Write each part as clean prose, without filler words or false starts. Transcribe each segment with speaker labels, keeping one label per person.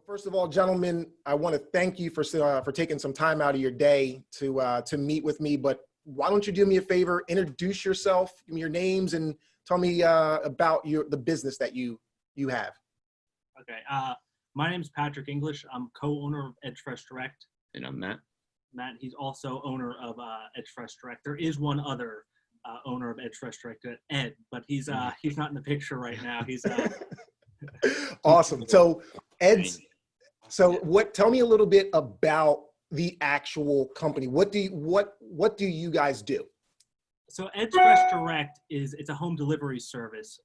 Speaker 1: First of all, gentlemen, I want to thank you for taking some time out of your day to meet with me. But why don't you do me a favor, introduce yourself, give me your names, and tell me about the business that you have.
Speaker 2: Okay. My name is Patrick English. I'm co-owner of Eds Direct.
Speaker 3: And I'm Matt.
Speaker 2: Matt, he's also owner of Eds Direct. There is one other owner of Eds Direct, Ed, but he's not in the picture right now. He's
Speaker 1: awesome. So Eds. So tell me a little bit about the actual company. What do you guys do?
Speaker 2: So Eds Direct it's a home delivery service.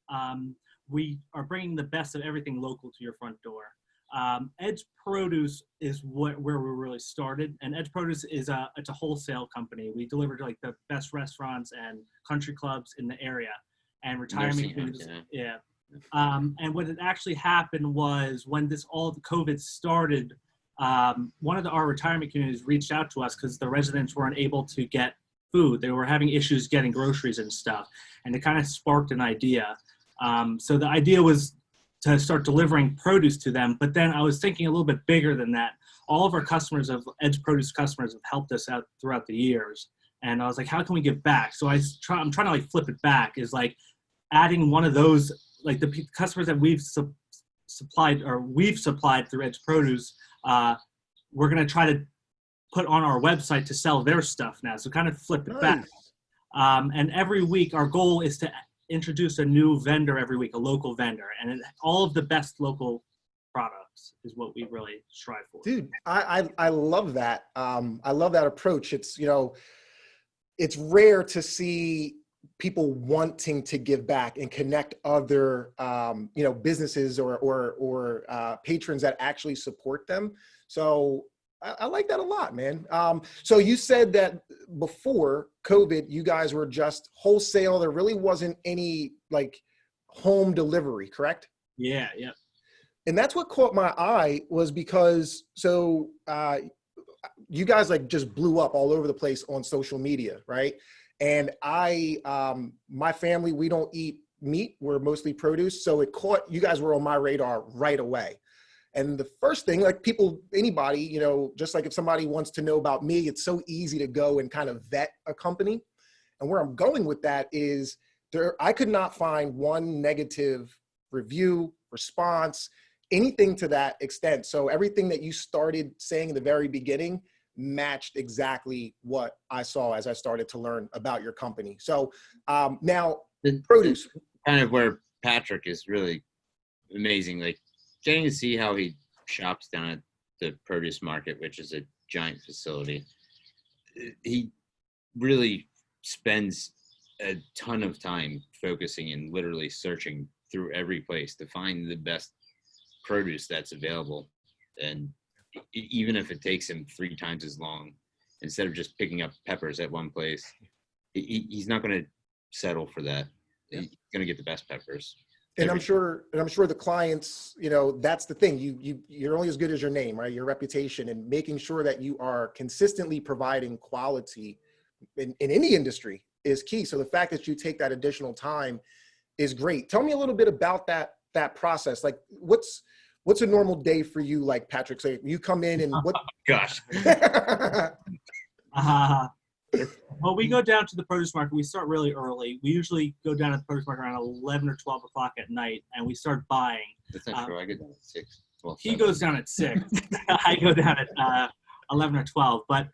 Speaker 2: We are bringing the best of everything local to your front door. Eds Produce is where we really started, and Eds Produce it's a wholesale company. We deliver to like the best restaurants and country clubs in the area and retirement communities. Yeah. And what had actually happened was when all the COVID started, one of our retirement communities reached out to us because the residents weren't able to get food. They were having issues getting groceries and stuff, and it kind of sparked an idea. So the idea was to start delivering produce to them, but then I was thinking a little bit bigger than that. All of our Eds Produce customers have helped us out throughout the years, and I was like, how can we give back? So I'm trying to like flip it back, is like adding one of those, like the customers that we've supplied through Eds Produce, we're going to try to put on our website to sell their stuff now. So kind of flip it back. And every week our goal is to introduce a new vendor every week, a local vendor, and all of the best local products is what we really strive for.
Speaker 1: Dude, I love that. I love that approach. It's, it's rare to see people wanting to give back and connect other, businesses or patrons that actually support them. So I like that a lot, man. So you said that before COVID, you guys were just wholesale. There really wasn't any like home delivery, correct?
Speaker 2: Yeah, yeah.
Speaker 1: And that's what caught my eye, was because you guys like just blew up all over the place on social media, right? And my family, we don't eat meat. We're mostly produce. So you guys were on my radar right away. And the first thing, like anybody, just like if somebody wants to know about me, it's so easy to go and kind of vet a company. And where I'm going with that is I could not find one negative review, response, anything to that extent. So everything that you started saying in the very beginning matched exactly what I saw as I started to learn about your company. So now produce.
Speaker 3: Kind of where Patrick is really amazing. Like, getting to see how he shops down at the produce market, which is a giant facility. He really spends a ton of time focusing and literally searching through every place to find the best produce that's available. And even if it takes him 3 times as long, instead of just picking up peppers at one place, he's not going to settle for that. Yeah. He's going to get the best peppers.
Speaker 1: And I'm sure the clients, that's the thing. You're only as good as your name, right? Your reputation, and making sure that you are consistently providing quality in any industry is key. So the fact that you take that additional time is great. Tell me a little bit about that process. Like, what's a normal day for you? Like, Patrick, say you come in and what?
Speaker 3: Gosh.
Speaker 2: Well, we go down to the produce market. We start really early. We usually go down to the produce market around 11 or 12 o'clock at night, and we start buying.
Speaker 3: That's not true. I get down at 6. Well,
Speaker 2: he goes down at 6. I go down at 11 or 12. But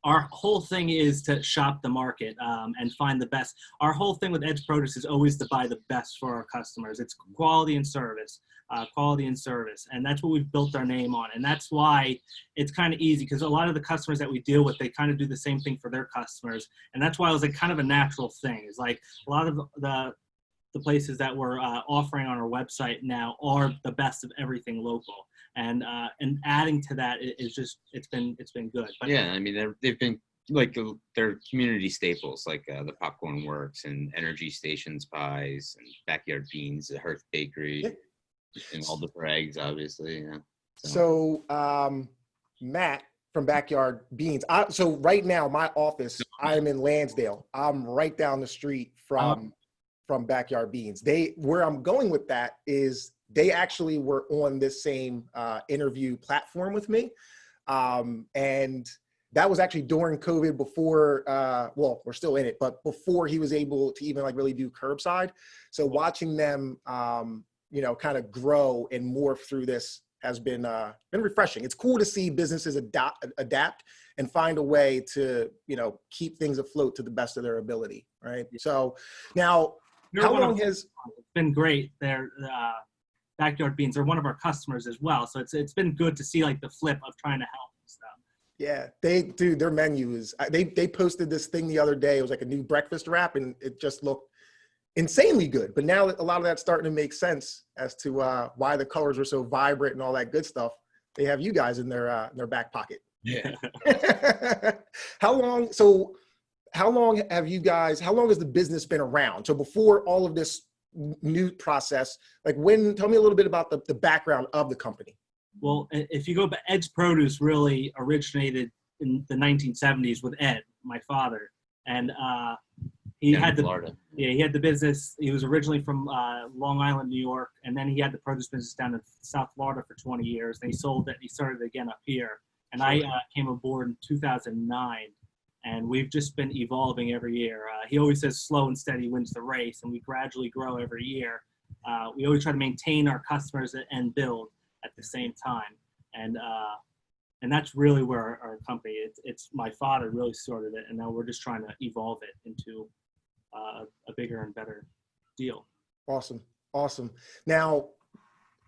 Speaker 2: our whole thing is to shop the market and find the best. Our whole thing with Eds Produce is always to buy the best for our customers. It's quality and service. And that's what we've built our name on. And that's why it's kind of easy, because a lot of the customers that we deal with, they kind of do the same thing for their customers. And that's why it was like kind of a natural thing. It's like a lot of the places that we're offering on our website now are the best of everything local. And adding to that is just, it's been good. But
Speaker 3: yeah, I mean, they've been like they're community staples, like the Popcorn Works and Energy Stations pies and Backyard Beans, the Hearth Bakery. Yeah. And all the eggs, obviously. Yeah.
Speaker 1: So Matt from Backyard Beans. So right now, my office, I'm in Lansdale. I'm right down the street from Backyard Beans. Where I'm going with that is they actually were on this same interview platform with me. And that was actually during COVID before, well, we're still in it, but before he was able to even like really do curbside. So watching them, you know, kind of grow and morph through this has been refreshing. It's cool to see businesses adapt and find a way to, you know, keep things afloat to the best of their ability, right? So now, how long has...
Speaker 2: It's been great. Their backyard beans are one of our customers as well. So it's been good to see like the flip of trying to help and stuff.
Speaker 1: Yeah, their menu is, they posted this thing the other day. It was like a new breakfast wrap and it just looked insanely good. But now a lot of that's starting to make sense as to why the colors were so vibrant and all that good stuff. They have you guys in their back pocket.
Speaker 3: Yeah.
Speaker 1: How long have you guys, how long has the business been around? So before all of this new process, like tell me a little bit about the background of the company.
Speaker 2: Well, if you go back, Ed's Produce really originated in the 1970s with Ed, my father. And he had the business. He was originally from Long Island, New York. And then he had the produce business down in South Florida for 20 years. Then he sold it. He started again up here. And I came aboard in 2009, and we've just been evolving every year. He always says slow and steady wins the race, and we gradually grow every year. We always try to maintain our customers and build at the same time. And that's really where our company, it's my father really started it, and now we're just trying to evolve it into a bigger and better deal.
Speaker 1: Awesome. Now,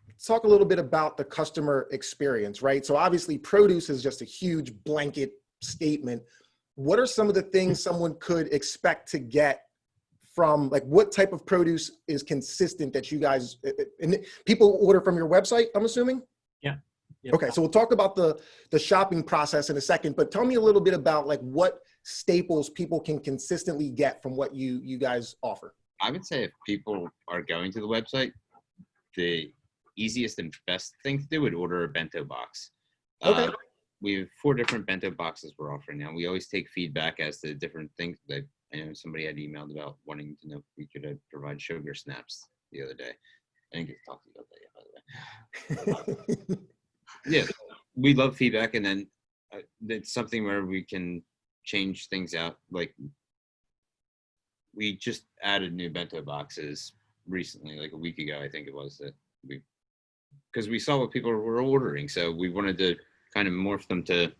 Speaker 1: let's talk a little bit about the customer experience, right? So obviously produce is just a huge blanket statement. What are some of the things someone could expect to get from, like, what type of produce is consistent that you guys, and people order from your website, I'm assuming?
Speaker 2: Yeah. Yep.
Speaker 1: Okay, so we'll talk about the shopping process in a second, but tell me a little bit about like what staples people can consistently get from what you guys offer.
Speaker 3: I would say if people are going to the website, the easiest and best thing to do would order a bento box.
Speaker 1: Okay.
Speaker 3: We have 4 different bento boxes we're offering now. We always take feedback as to different things. That I know somebody had emailed about wanting to know if we could provide sugar snaps the other day. I didn't get to talk to you about that yet, by the way. Yeah, we love feedback, and then it's something where we can change things out. Like we just added new bento boxes recently, like a week ago, I think it was, that because we saw what people were ordering, so we wanted to kind of morph them to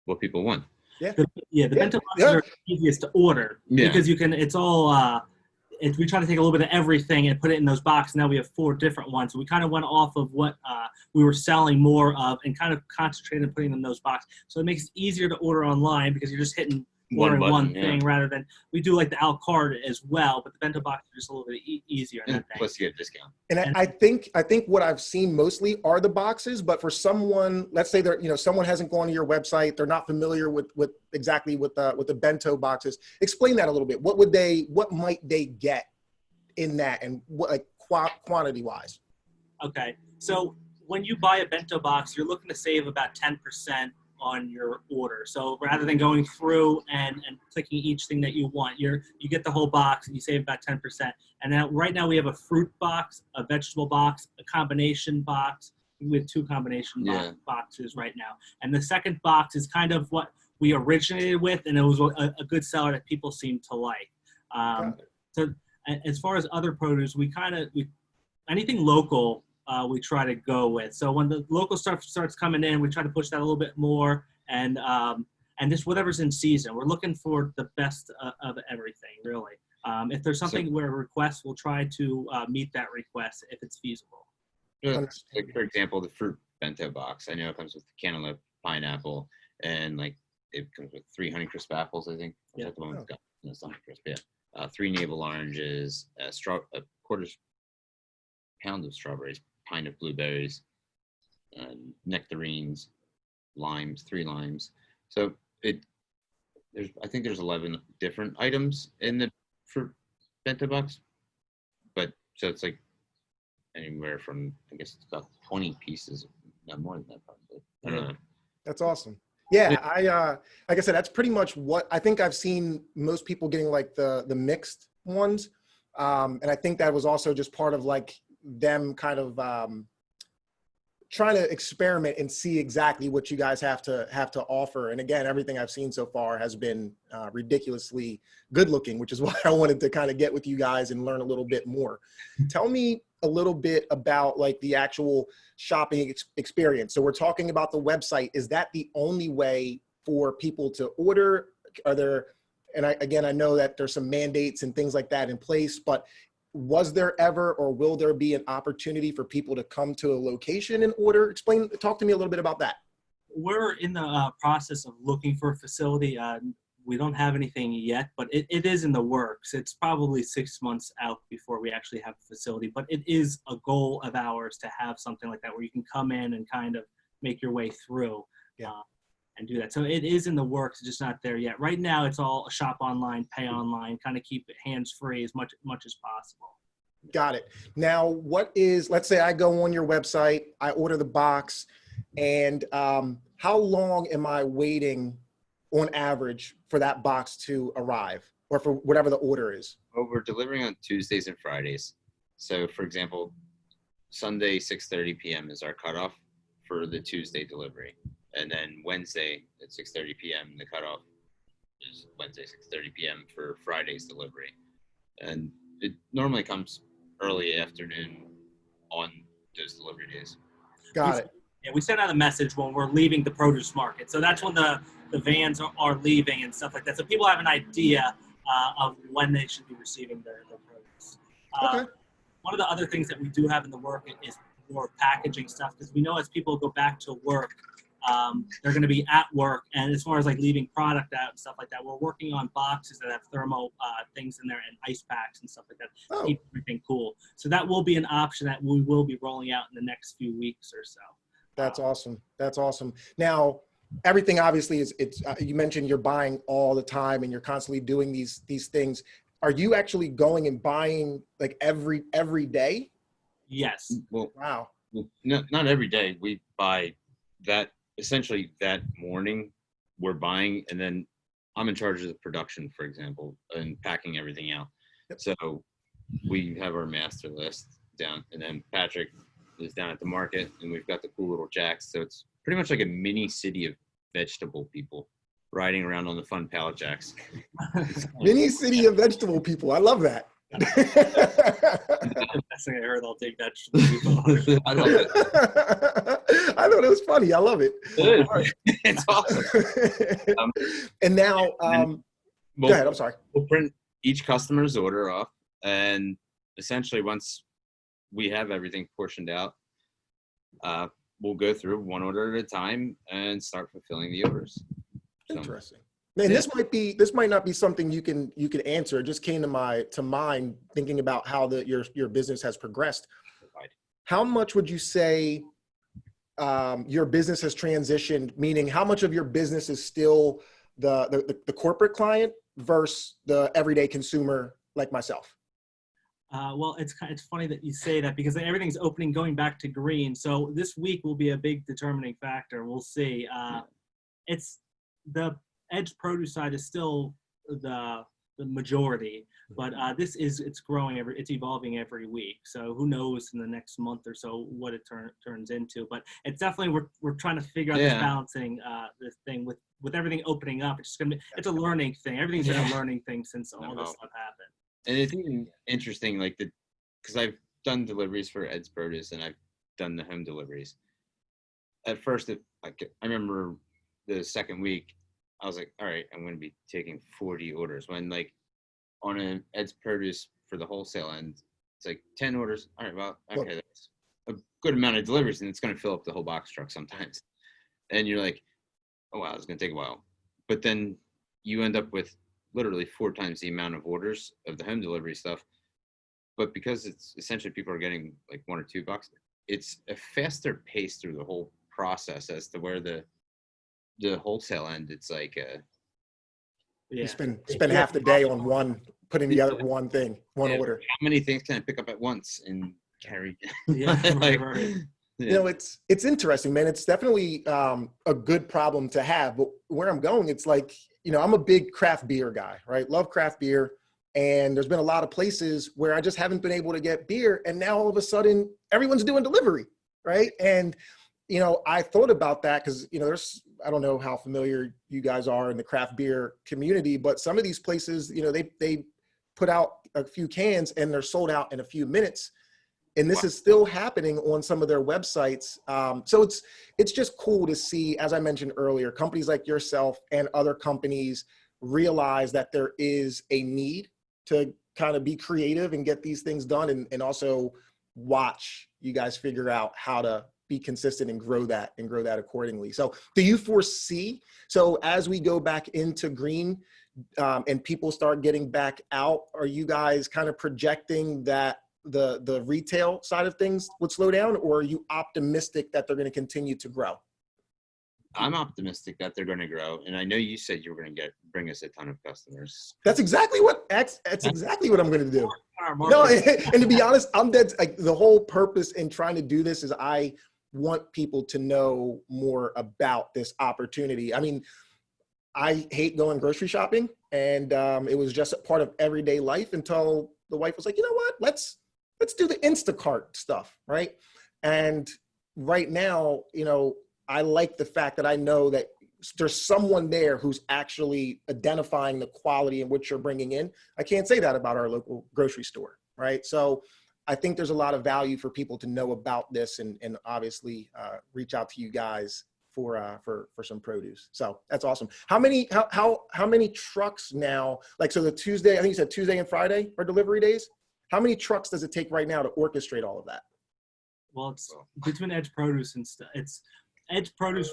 Speaker 3: what people want.
Speaker 2: The bento boxes are easiest to order because you can. It's all. We try to take a little bit of everything and put it in those boxes. Now we have 4 different ones. So we kind of went off of what we were selling more of and kind of concentrated on putting them in those boxes. So it makes it easier to order online because you're just hitting one thing rather than we do like the a la carte as well, but the bento box is just a little bit easier.
Speaker 3: And plus you get a discount.
Speaker 1: And I think what I've seen mostly are the boxes, but for someone, let's say someone hasn't gone to your website, they're not familiar with exactly with the bento boxes. Explain that a little bit. What might they get in that, and what, like, quantity wise? Okay,
Speaker 2: so when you buy a bento box, you're looking to save about 10% on your order. So rather than going through and clicking each thing that you want, you get the whole box and you save about 10%. And now right now we have a fruit box, a vegetable box, a combination box. We have 2 combination boxes right now. And the second box is kind of what we originated with, and it was a good seller that people seem to like. So as far as other produce, we anything local, we try to go with. So when the local stuff starts coming in, we try to push that a little bit more, and just whatever's in season. We're looking for the best of everything, really. If there's something where a request, we'll try to meet that request if it's feasible.
Speaker 3: Like, for example, the fruit bento box. I know it comes with cantaloupe, pineapple, and like it comes with 3 Honeycrisp apples, I think.
Speaker 2: Yeah.
Speaker 3: The one got, no, it's not Honeycrisp, yeah. 3 navel oranges, a quarter pound of strawberries, pint of blueberries, nectarines, limes, 3 limes. So I think there's 11 different items in the fruit bento box, but so it's like anywhere from, I guess it's about 20 pieces, not more than that probably. I don't know.
Speaker 1: That's awesome. Yeah, like I said, that's pretty much what I think I've seen most people getting, like the mixed ones, and I think that was also just part of like them kind of trying to experiment and see exactly what you guys have to offer. And again, everything I've seen so far has been ridiculously good looking, which is why I wanted to kind of get with you guys and learn a little bit more. Tell me a little bit about like the actual shopping experience. So we're talking about the website. Is that the only way for people to order? Are there, and I know that there's some mandates and things like that in place, but was there ever, or will there be an opportunity for people to come to a location and order? Talk to me a little bit about that.
Speaker 2: We're in the process of looking for a facility. We don't have anything yet, but it is in the works. It's probably 6 months out before we actually have a facility, but it is a goal of ours to have something like that where you can come in and kind of make your way through. And do that. So it is in the works, just not there yet. Right now, it's all shop online, pay online, kind of keep it hands-free as much as possible.
Speaker 1: Got it. Now, let's say I go on your website, I order the box, and how long am I waiting on average for that box to arrive, or for whatever the order is?
Speaker 3: Well, we're delivering on Tuesdays and Fridays. So, for example, Sunday, 6:30 p.m. is our cutoff for the Tuesday delivery. And then Wednesday at 6:30 p.m., the cutoff is Wednesday, 6:30 p.m. for Friday's delivery. And it normally comes early afternoon on those delivery days.
Speaker 1: Got it.
Speaker 2: Yeah, we send out a message when we're leaving the produce market. So that's when the vans are leaving and stuff like that. So people have an idea of when they should be receiving their produce.
Speaker 1: Okay.
Speaker 2: One of the other things that we do have in the work is more packaging stuff, because we know as people go back to work, they're going to be at work, and as far as like leaving product out and stuff like that, we're working on boxes that have thermal things in there and ice packs and stuff like that to keep everything cool. So that will be an option that we will be rolling out in the next few weeks or so.
Speaker 1: That's awesome. That's awesome. Now, everything obviously is, you mentioned you're buying all the time and you're constantly doing these things. Are you actually going and buying like every day?
Speaker 2: Yes.
Speaker 3: Well,
Speaker 1: wow.
Speaker 3: Well, not every day. We buy that. Essentially that morning we're buying, and then I'm in charge of the production, for example, and packing everything out.
Speaker 1: Yep.
Speaker 3: So we have our master list down, and then Patrick is down at the market, and we've got the cool little jacks. So it's pretty much like a mini city of vegetable people riding around on the fun pallet jacks.
Speaker 1: Mini city of vegetable people. I love that.
Speaker 2: That's thing I heard. I'll take vegetables.
Speaker 3: I love it.
Speaker 1: I thought it was funny. I love it.
Speaker 3: It's awesome.
Speaker 1: And now, go ahead. I'm sorry.
Speaker 3: We'll print each customer's order off, and essentially once we have everything portioned out, we'll go through one order at a time and start fulfilling the orders.
Speaker 1: Interesting. Man, yeah. This might not be something you can answer. It just came to mind thinking about how your business has progressed. How much would you say your business has transitioned? Meaning, how much of your business is still the corporate client versus the everyday consumer like myself?
Speaker 2: Well, it's funny that you say that, because everything's going back to green. So this week will be a big determining factor. We'll see. It's the Eds Produce side is still the majority, but it's growing it's evolving every week. So who knows in the next month or so what it turns into. But it's definitely we're trying to figure out this balancing this thing with everything opening up. It's a learning thing. Everything's been a learning thing since all this stuff happened.
Speaker 3: And it's even interesting, like because I've done deliveries for Eds Produce and I've done the home deliveries. At first, I remember the second week, I was like, all right, I'm going to be taking 40 orders. When like on an Eds Produce for the wholesale end, it's like 10 orders. All right, well, okay, that's a good amount of deliveries, and it's going to fill up the whole box truck sometimes. And you're like, oh, wow, it's going to take a while. But then you end up with literally 4 times the amount of orders of the home delivery stuff. But because it's essentially people are getting like 1 or 2 boxes, it's a faster pace through the whole process as to where the wholesale end, it's like
Speaker 1: you spend half the day on putting together one order.
Speaker 3: How many things can I pick up at once and carry?
Speaker 1: Right. You know, it's interesting, man. It's definitely a good problem to have. But where I'm going, it's like, you know, I'm a big craft beer guy, right? Love craft beer. And there's been a lot of places where I just haven't been able to get beer. And now all of a sudden everyone's doing delivery, right? And, you know, I thought about that because, you know, I don't know how familiar you guys are in the craft beer community, but some of these places, you know, they put out a few cans and they're sold out in a few minutes. And this is still happening on some of their websites. So it's just cool to see, as I mentioned earlier, companies like yourself and other companies realize that there is a need to kind of be creative and get these things done, and also watch you guys figure out how to be consistent and grow that accordingly. So do you foresee, so as we go back into green and people start getting back out, are you guys kind of projecting that the retail side of things would slow down, or are you optimistic that they're going to continue to grow?
Speaker 3: I'm optimistic that they're going to grow, and I know you said you were going to bring us a ton of customers.
Speaker 1: That's exactly what I'm going to do. No, and to be honest, I'm dead. Like, the whole purpose in trying to do this is I want people to know more about this opportunity. I mean, I hate going grocery shopping, and it was just a part of everyday life until the wife was like, you know what, let's do the Instacart stuff, right? And right now, you know, I like the fact that I know that there's someone there who's actually identifying the quality in what you're bringing in. I can't say that about our local grocery store, right? So I think there's a lot of value for people to know about this, and obviously reach out to you guys for some produce. So that's awesome. How many trucks now? Like, so the Tuesday, I think you said Tuesday and Friday are delivery days. How many trucks does it take right now to orchestrate all of that?
Speaker 2: Well, it's between Eds Produce and stuff. It's Eds Produce,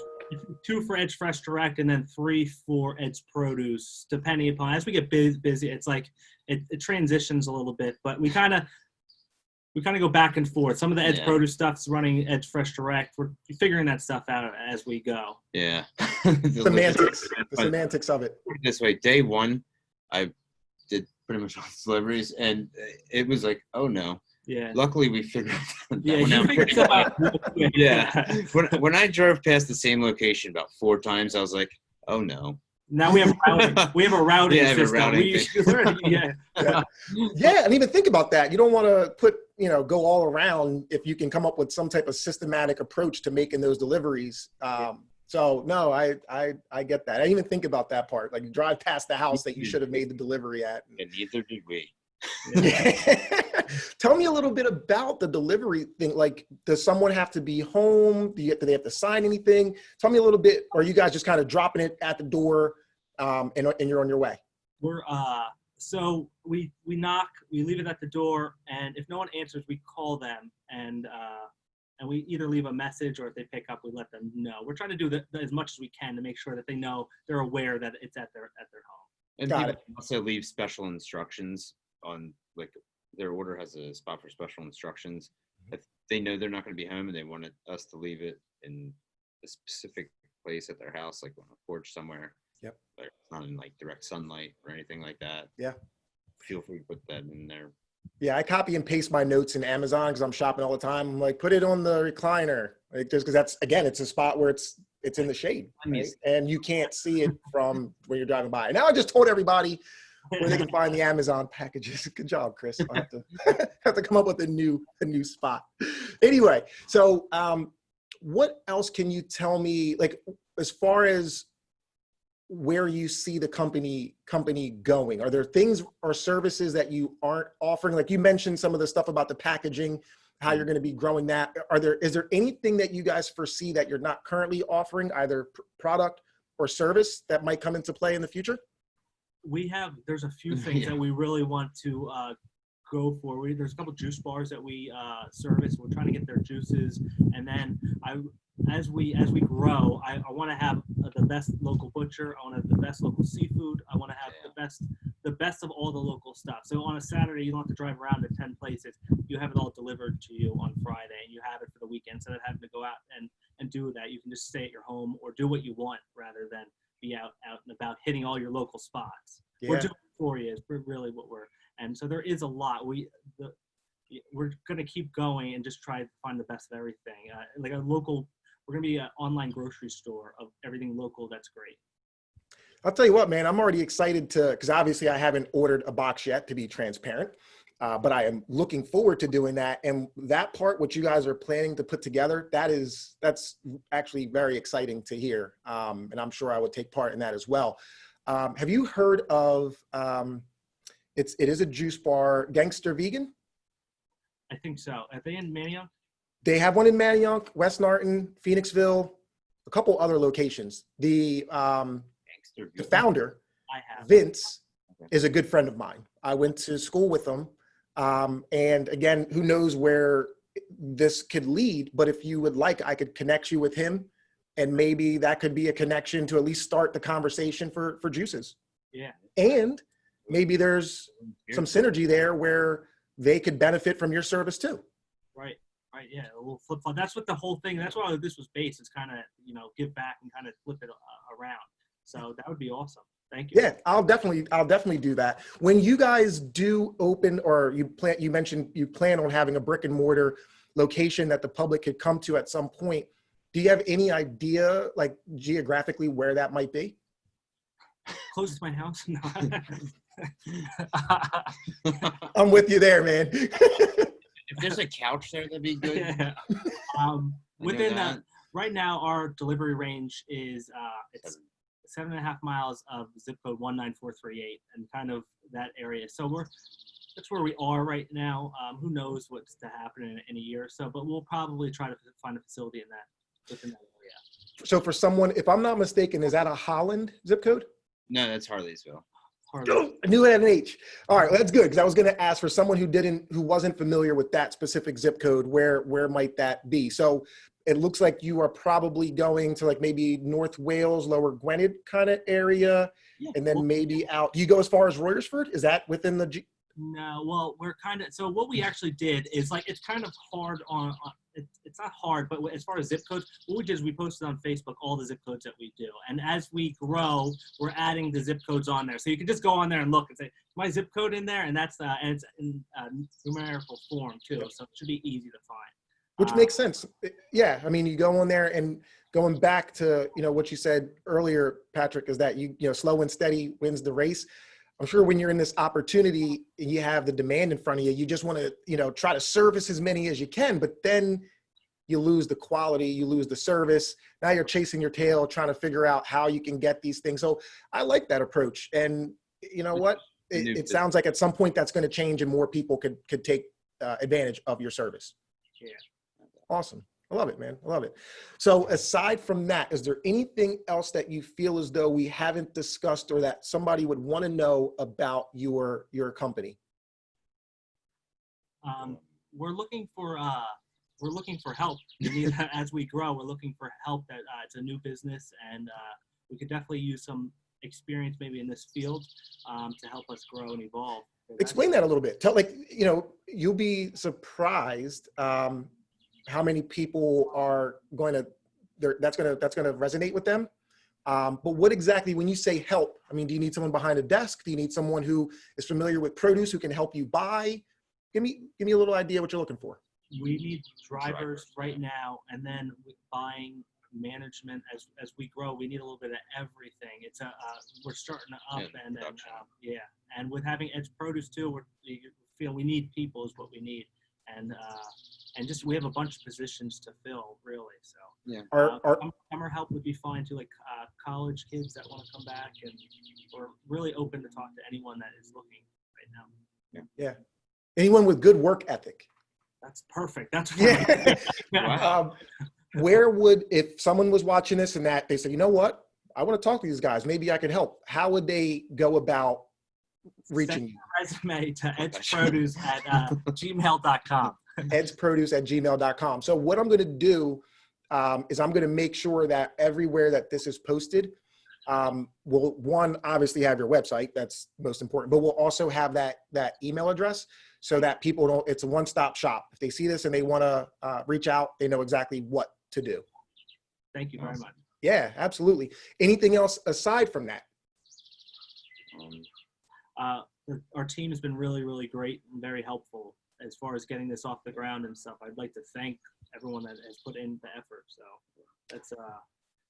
Speaker 2: 2 for Eds Fresh Direct, and then 3 for Eds Produce, depending upon, as we get busy, it's like it transitions a little bit, but we kind of go back and forth. Some of the Eds Produce stuff's running Eds Fresh Direct. We're figuring that stuff out as we go.
Speaker 3: Yeah.
Speaker 1: The semantics of it.
Speaker 3: This way, day one, I did pretty much all the deliveries, and it was like, oh no.
Speaker 2: Yeah.
Speaker 3: Luckily, we figured that
Speaker 2: you
Speaker 3: one out.
Speaker 2: figured stuff out.
Speaker 3: Yeah. When I drove past the same location about 4 times, I was like, oh no.
Speaker 2: Now we have routing. We have a routing system.
Speaker 3: A routing
Speaker 1: Yeah, and even think about that. You don't want to go all around if you can come up with some type of systematic approach to making those deliveries. So no, I get that. I didn't even think about that part. Like, you drive past the house that you should have made the delivery at.
Speaker 3: And neither did we.
Speaker 1: Tell me a little bit about the delivery thing. Like, does someone have to be home? Do they have to sign anything? Tell me a little bit. Or are you guys just kind of dropping it at the door, and you're on your way?
Speaker 2: We're so we knock, we leave it at the door, and if no one answers, we call them, and we either leave a message, or if they pick up, we let them know. We're trying to do that as much as we can to make sure that they know, they're aware that it's at their home.
Speaker 3: And people also leave special instructions on, like, their order has a spot for special instructions. If they know they're not going to be home and they wanted us to leave it in a specific place at their house, like on a porch somewhere.
Speaker 1: Yep.
Speaker 3: Like, it's not in like direct sunlight or anything like that.
Speaker 1: Yeah. Feel
Speaker 3: free to put that in there.
Speaker 1: Yeah, I copy and paste my notes in Amazon because I'm shopping all the time. I'm like, put it on the recliner, like, just because that's, again, it's a spot where it's in the shade, right? And you can't see it from when you're driving by. Now I just told everybody where they can find the Amazon packages. Good job, Chris. I'll have to come up with a new spot. Anyway, so what else can you tell me, like, as far as where you see the company going? Are there things or services that you aren't offering? Like, you mentioned some of the stuff about the packaging, how you're going to be growing that. Is there anything that you guys foresee that you're not currently offering, either product or service, that might come into play in the future?
Speaker 2: There's a few things that we really want to go for. There's a couple juice bars that we service. We're trying to get their juices, and then as we grow, I want to have the best local butcher. I want to have the best local seafood. I want to have the best of all the local stuff. So on a Saturday, you don't have to drive around to 10 places. You have it all delivered to you on Friday, and you have it for the weekend. Instead of having to go out and do that, you can just stay at your home or do what you want rather than be out and about hitting all your local spots. Yeah. We're doing it for you is really what and so there is a lot. We're going to keep going and just try to find the best of everything. Like we're going to be an online grocery store of everything local. That's great.
Speaker 1: I'll tell you what, man, I'm already excited because obviously I haven't ordered a box yet, to be transparent, but I am looking forward to doing that. And that part, what you guys are planning to put together, that's actually very exciting to hear. And I'm sure I would take part in that as well. Have you heard of, it is a juice bar, Gangster Vegan?
Speaker 2: I think so. Are they in Manioc?
Speaker 1: They have one in Manioc, West Norton, Phoenixville, a couple other locations. The founder, Vince, is a good friend of mine. I went to school with him. And again, who knows where this could lead, but if you would like, I could connect you with him, and maybe that could be a connection to at least start the conversation for juices.
Speaker 2: Yeah.
Speaker 1: And maybe there's some synergy there where they could benefit from your service too.
Speaker 2: Right. Right. Yeah. A little flip flop. That's what the whole thing, that's why this was based, is kind of, give back and kind of flip it around. So that would be awesome. Thank you.
Speaker 1: Yeah, I'll definitely do that. When you guys do open, or you mentioned you plan on having a brick and mortar location that the public could come to at some point, do you have any idea, like geographically, where that might be?
Speaker 2: Closest to my house? No.
Speaker 1: I'm with you there, man.
Speaker 3: If there's a couch there, that'd be good.
Speaker 2: Yeah. Within right now, our delivery range is it's 7.5 miles of zip code 19438, and kind of that area. So that's where we are right now. Who knows what's to happen in a year or so, but we'll probably try to find a facility within that area.
Speaker 1: So for someone, if I'm not mistaken, is that a Holland zip code?
Speaker 3: No, that's Harleysville.
Speaker 1: Oh, I knew it had an H. All right, well, that's good, because I was going to ask for someone who wasn't familiar with that specific zip code, where might that be? So it looks like you are probably going to like maybe North Wales, Lower Gwynedd kind of area, and then maybe out. Do you go as far as Royersford? Is that within the?
Speaker 2: No, well, we're kind of, so what we actually did is, like, it's kind of hard on it's not hard, but as far as zip codes, what we did is we posted on Facebook all the zip codes that we do. And as we grow, we're adding the zip codes on there. So you can just go on there and look and say, my zip code in there, and that's and it's in numerical form too. So it should be easy to find.
Speaker 1: Which makes sense. Yeah, I mean, you go on there, and going back to what you said earlier, Patrick, is that you slow and steady wins the race. I'm sure when you're in this opportunity and you have the demand in front of you, you just want to, try to service as many as you can, but then you lose the quality, you lose the service. Now you're chasing your tail, trying to figure out how you can get these things. So I like that approach. And you know what? It sounds like at some point that's going to change, and more people could take advantage of your service.
Speaker 2: Yeah.
Speaker 1: Awesome. I love it, man. I love it. So aside from that, is there anything else that you feel as though we haven't discussed, or that somebody would want to know about your company?
Speaker 2: We're looking for help. As we grow, we're looking for help. That it's a new business, and we could definitely use some experience maybe in this field to help us grow and evolve.
Speaker 1: Explain that a little bit. You'll be surprised how many people are that's going to resonate with them. But what exactly, when you say help, I mean, do you need someone behind a desk? Do you need someone who is familiar with produce, who can help you buy? Give me a little idea what you're looking for.
Speaker 2: We need drivers right now, and then with buying, management, as we grow, we need a little bit of everything. It's we're starting up, and then and with having Eds Produce too, we feel we need people is what we need, and just we have a bunch of positions to fill, really. So
Speaker 3: yeah,
Speaker 2: summer help would be fine too, like college kids that want to come back, and we're really open to talk to anyone that is looking right now.
Speaker 1: Yeah. Anyone with good work ethic.
Speaker 2: That's perfect. That's
Speaker 3: wow.
Speaker 1: If someone was watching this and that they said, you know what, I want to talk to these guys, maybe I could help, how would they go about reaching you?
Speaker 2: Resume to edsproduce at gmail.com.
Speaker 1: edsproduce at gmail.com. So what I'm going to do is I'm going to make sure that everywhere that this is posted, we'll obviously have your website. That's most important, but we'll also have that email address, so that people don't, it's a one-stop shop. If they see this and they want to reach out, they know exactly what to do.
Speaker 2: Thank you very much.
Speaker 1: Yeah, absolutely. Anything else aside from that?
Speaker 2: Our team has been really, really great and very helpful as far as getting this off the ground and stuff. I'd like to thank everyone that has put in the effort. So that's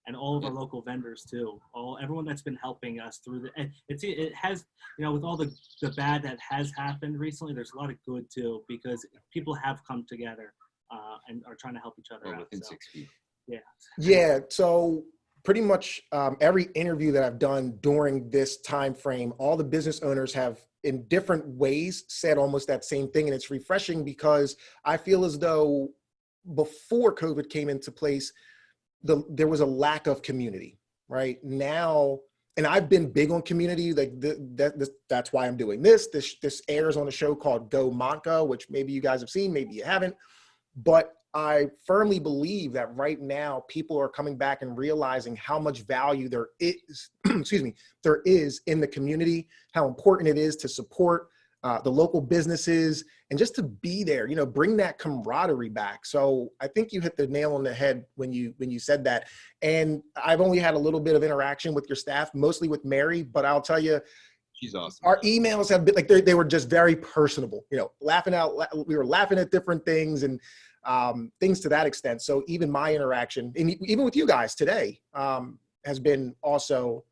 Speaker 2: and all of our local vendors too. Everyone that's been helping us through it has, with all the bad that has happened recently, there's a lot of good too, because people have come together and are trying to help each other out.
Speaker 3: Within 6 feet.
Speaker 2: Yeah.
Speaker 1: Yeah. So pretty much every interview that I've done during this time frame, all the business owners have in different ways said almost that same thing. And it's refreshing because I feel as though before COVID came into place, there was a lack of community right now. And I've been big on community. Like that's why I'm doing this. This airs on a show called Go Monka, which maybe you guys have seen, maybe you haven't. But I firmly believe that right now people are coming back and realizing how much value there is, there is in the community, how important it is to support the local businesses and just to be there, bring that camaraderie back. So I think you hit the nail on the head when you said that. And I've only had a little bit of interaction with your staff, mostly with Mary, but I'll tell you,
Speaker 3: she's awesome.
Speaker 1: Our emails have been like, they were just very personable, we were laughing at different things and things to that extent. So even my interaction, and even with you guys today, has been also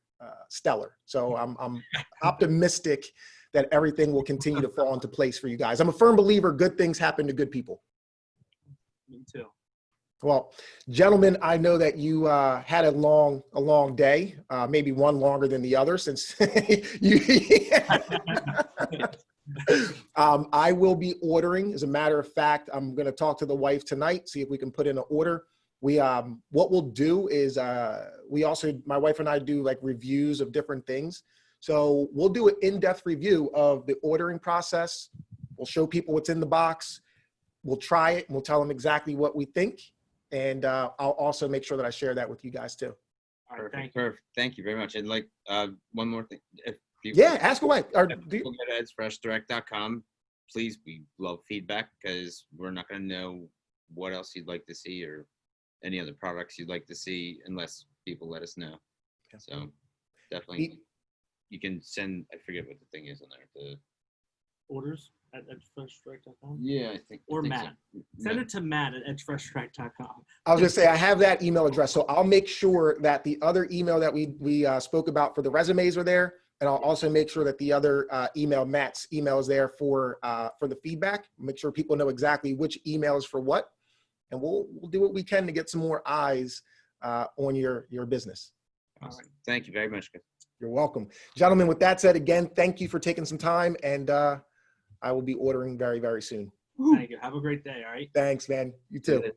Speaker 1: stellar. So I'm optimistic that everything will continue to fall into place for you guys. I'm a firm believer good things happen to good people.
Speaker 2: Me too.
Speaker 1: Well, gentlemen, I know that you had a long day, maybe one longer than the other since you. I will be ordering. As a matter of fact, I'm going to talk to the wife tonight, see if we can put in an order. What we'll do is my wife and I do like reviews of different things. So we'll do an in-depth review of the ordering process. We'll show people what's in the box. We'll try it and we'll tell them exactly what we think. And I'll also make sure that I share that with you guys too.
Speaker 2: All right,
Speaker 3: Perfect. Thank you very much. And like one more thing.
Speaker 1: Ask away.
Speaker 3: People go to edsfreshdirect.com. Please, we love feedback because we're not going to know what else you'd like to see or any other products you'd like to see unless people let us know.
Speaker 1: Yeah.
Speaker 3: So definitely, you can send. I forget what the thing is on there. The
Speaker 2: orders at edsfreshdirect.com.
Speaker 3: Yeah, I think.
Speaker 2: Or
Speaker 3: I think
Speaker 2: Matt.
Speaker 3: so.
Speaker 2: Send it to Matt at edsfreshdirect.com.
Speaker 1: I was going to say, I have that email address. So I'll make sure that the other email that we spoke about for the resumes are there. And I'll also make sure that the other Matt's email is there for the feedback. Make sure people know exactly which email is for what. And we'll do what we can to get some more eyes on your business.
Speaker 3: Awesome. Thank you very much.
Speaker 1: You're welcome. Gentlemen, with that said, again, thank you for taking some time. And I will be ordering very, very soon.
Speaker 2: Thank you. Have a great day. All right.
Speaker 1: Thanks, man. You too.